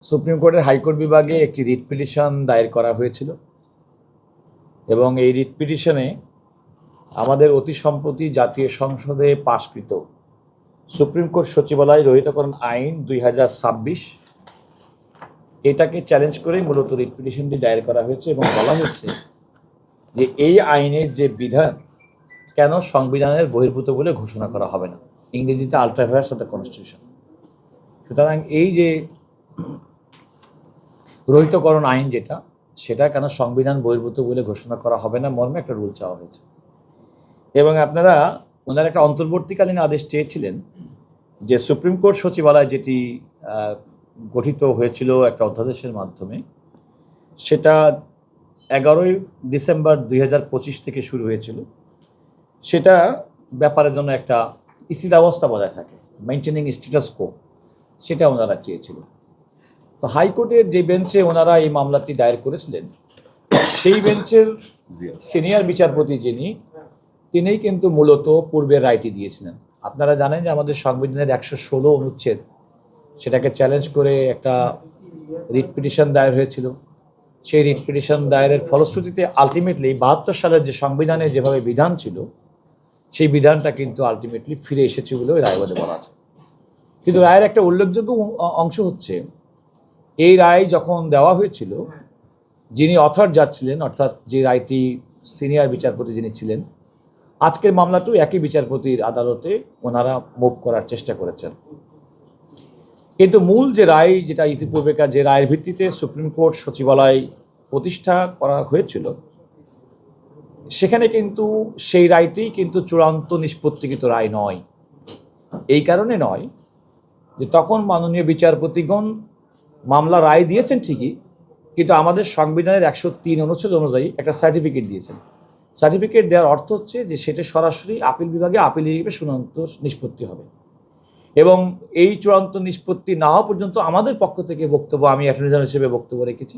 Supreme কোর্টের high court বিভাগে একটি রিট পিটিশন দায়ের করা হয়েছিল এবং এই রিট পিটিশনে আমাদের অতি সম্প্রতি জাতীয় সংসদে পাশকৃত সুপ্রিম কোর্ট সচিবালয় রহিতকরণ আইন 2026 এটাকে চ্যালেঞ্জ করে মূলত রিট পিটিশনটি দায়ের করা হয়েছে এবং বলা হয়েছে যে এই আইনের যে বিধান কেন সংবিধানের বহির্ভূত বলে ঘোষণা করা হবে না, ইংরেজিতে আল্ট্রাভায়ার্স অফ দ্য কনস্টিটিউশন। সুতরাং এই যে রহিতকরণ আইন সেটা কেন সংবিধান বহির্ভূত বলে ঘোষণা করা হবে না মর্মে একটা রুল চাওয়া হয়েছে এবং ওনারা একটা অন্তর্বর্তীকালীন আদেশ চেয়েছিলেন যে সুপ্রিম কোর্ট সচিবালয় যেটি গঠিত হয়েছিল একটা অধ্যাদেশের মাধ্যমে, সেটা 11ই ডিসেম্বর 2025 থেকে শুরু হয়েছিল। সেটা ব্যাপারের জন্য একটা স্থিতাবস্থা বজায় থাকে, মেইনটেনিং স্ট্যাটাস কো, সেটা ওনারা চেয়েছিলেন। তো হাইকোর্টের যে বেঞ্চে ওনারা এই মামলাটি দায়ের করেছিলেন, সেই বেঞ্চের সিনিয়র বিচারপতি তিনিই কিন্তু মূলত পূর্বের রায়টি দিয়েছিলেন। আপনারা জানেন যে আমাদের সংবিধানের 116 অনুচ্ছেদ সেটাকে চ্যালেঞ্জ করে একটা রিট পিটিশন দায়ের হয়েছিল। সেই রিট পিটিশন দায়েরের ফলশ্রুতিতে আলটিমেটলি 72 সালের যে সংবিধানে যেভাবে বিধান ছিল সেই বিধানটা কিন্তু আলটিমেটলি ফিরে এসেছে বলে ওই রায়বাদে বলা আছে। কিন্তু রায়ের একটা উল্লেখযোগ্য অংশ হচ্ছে, এই রায় যখন দেওয়া হয়েছিল, যিনি অথর জাজ ছিলেন, অর্থাৎ যে রায়টি সিনিয়র বিচারপতি যিনি ছিলেন, আজকের মামলাটিও একই বিচারপতির আদালতে ওনারা মুভ করার চেষ্টা করেছেন। কিন্তু মূল যে রায়, যেটা ইতিপূর্বেকার যে রায়ের ভিত্তিতে সুপ্রিম কোর্ট সচিবালয় প্রতিষ্ঠা করা হয়েছিল, সেখানে কিন্তু সেই রায়টি কিন্তু চূড়ান্ত নিষ্পত্তিকৃত রায় নয়। এই কারণে নয় যে তখন মাননীয় বিচারপতিগণ মামলা রায় দিয়েছেন ঠিকই, কিন্তু আমাদের সংবিধানের 103 অনুচ্ছেদ অনুযায়ী একটা সার্টিফিকেট দিয়েছেন। সার্টিফিকেট দেওয়ার অর্থ হচ্ছে যে সেটা সরাসরি আপিল বিভাগে আপিল হিসেবে চূড়ান্ত নিষ্পত্তি হবে এবং এই চূড়ান্ত নিষ্পত্তি না হওয়া পর্যন্ত আমাদের পক্ষ থেকে বক্তব্য, আমি অ্যাটর্নি জেনারেল হিসেবে বক্তব্য রেখেছি,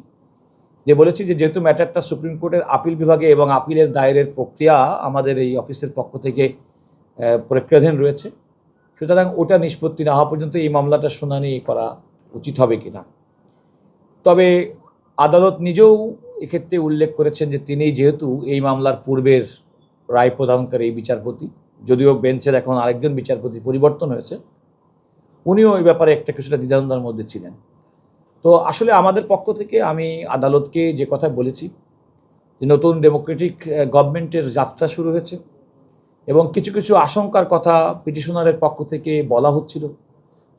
যে বলেছি যে যেহেতু ম্যাটারটা সুপ্রিম কোর্টের আপিল বিভাগে এবং আপিলের দায়েরের প্রক্রিয়া আমাদের এই অফিসের পক্ষ থেকে প্রক্রিয়াধীন রয়েছে, সুতরাং ওটা নিষ্পত্তি না হওয়া পর্যন্ত এই মামলাটা শুনানি করা উচিত হবে কিনা। তবে আদালত নিজেও এক্ষেত্রে উল্লেখ করেছেন যে তিনি যেহেতু এই মামলার পূর্বের রায় প্রদানকারী বিচারপতি, যদিও বেঞ্চের এখন আরেকজন বিচারপতি পরিবর্তন হয়েছে, উনিও এই ব্যাপারে একটা কিছুটা দ্বিধাদ্বন্দ্বের মধ্যে ছিলেন। তো আসলে আমাদের পক্ষ থেকে আমি আদালতকে যে কথা বলেছি যে নতুন ডেমোক্রেটিক গভর্নমেন্টের যাত্রা শুরু হয়েছে এবং কিছু কিছু আশঙ্কার কথা পিটিশনারের পক্ষ থেকে বলা হচ্ছিল।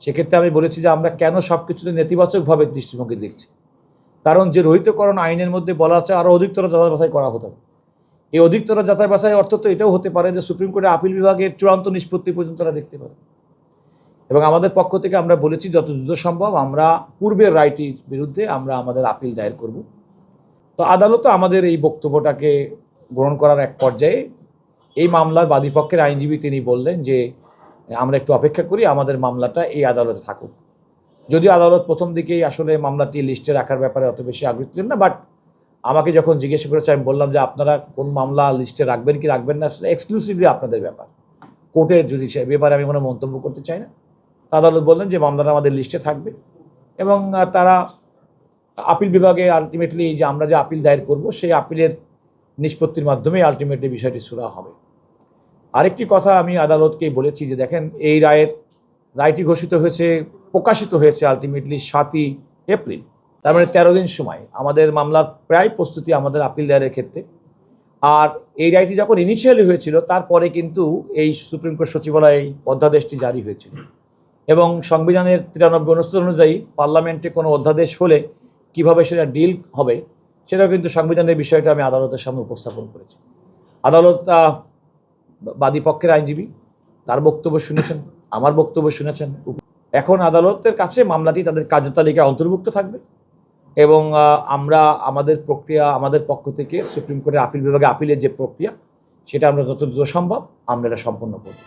সেক্ষেত্রে আমি বলেছি যে আমরা কেন সব কিছুতে নেতিবাচকভাবে দৃষ্টিভঙ্গি দেখছি, কারণ যে রহিতকরণ আইনের মধ্যে বলা আছে আরও অধিকতর যাচাই বাছাই করা হতে হবে। এই অধিকতর যাচাই বাছাই অর্থ তো এটাও হতে পারে যে সুপ্রিম কোর্টের আপিল বিভাগের চূড়ান্ত নিষ্পত্তি পর্যন্ত তারা দেখতে পারে এবং আমাদের পক্ষ থেকে আমরা বলেছি যত দ্রুত সম্ভব আমরা পূর্বের রায়টির বিরুদ্ধে আমরা আমাদের আপিল দায়ের করব। তো আদালতও আমাদের এই বক্তব্যটাকে গ্রহণ করার এক পর্যায়ে এই মামলার বাদীপক্ষের আইনজীবী তিনি বললেন যে আমরা একটু অপেক্ষা করি, আমাদের মামলাটা এই আদালতে থাকুক। যদিও আদালত প্রথম দিকেই আসলে মামলাটি লিস্টে রাখার ব্যাপারে অত বেশি আগ্রহী ছিলেন না, বাট আমাকে যখন জিজ্ঞেস করেছে আমি বললাম যে আপনারা কোন মামলা লিস্টে রাখবেন কি রাখবেন না এক্সক্লুসিভলি আপনাদের ব্যাপার, কোর্টের জুডিশিয়ারি ব্যাপারে আমি কোনো মন্তব্য করতে চাই না। আদালত বললেন যে মামলাটা আমাদের লিস্টে থাকবে এবং তারা আপিল বিভাগে আলটিমেটলি যে আমরা যে আপিল দায়ের করব সেই আপিলের নিষ্পত্তির মাধ্যমে আলটিমেটলি বিষয়টি সুরা হবে। আরেকটি কথা আমি আদালতকেই বলেছি যে দেখেন, এই রায়টি ঘোষিত হয়েছে, প্রকাশিত হয়েছে আলটিমেটলি 7ই এপ্রিল, তার মানে 13 দিন সময় আমাদের মামলার প্রায় প্রস্তুতি আমাদের আপিল দায়েরের ক্ষেত্রে। আর এই রায়টি যখন ইনিশিয়ালি হয়েছিল তারপরে কিন্তু এই সুপ্রিম কোর্ট সচিবালয় অধ্যাদেশটি জারি হয়েছিল এবং সংবিধানের 93 অনুচ্ছেদ অনুযায়ী পার্লামেন্টে কোনো অধ্যাদেশ হলে কিভাবে সেটা ডিল হবে সেটাও কিন্তু সংবিধানের বিষয়টা আমি আদালতের সামনে উপস্থাপন করেছি। আদালত বাদীপক্ষের আইনজীবী তার বক্তব্য শুনেছেন, আমার বক্তব্য শুনেছেন। এখন আদালতের কাছে মামলাটি তাদের কার্যতালিকায় অন্তর্ভুক্ত থাকবে এবং আমরা আমাদের প্রক্রিয়া আমাদের পক্ষ থেকে সুপ্রিম কোর্টের আপিল বিভাগে আপিলের যে প্রক্রিয়া সেটা আমরা যত দ্রুত সম্ভব আমরা এটা সম্পন্ন করব।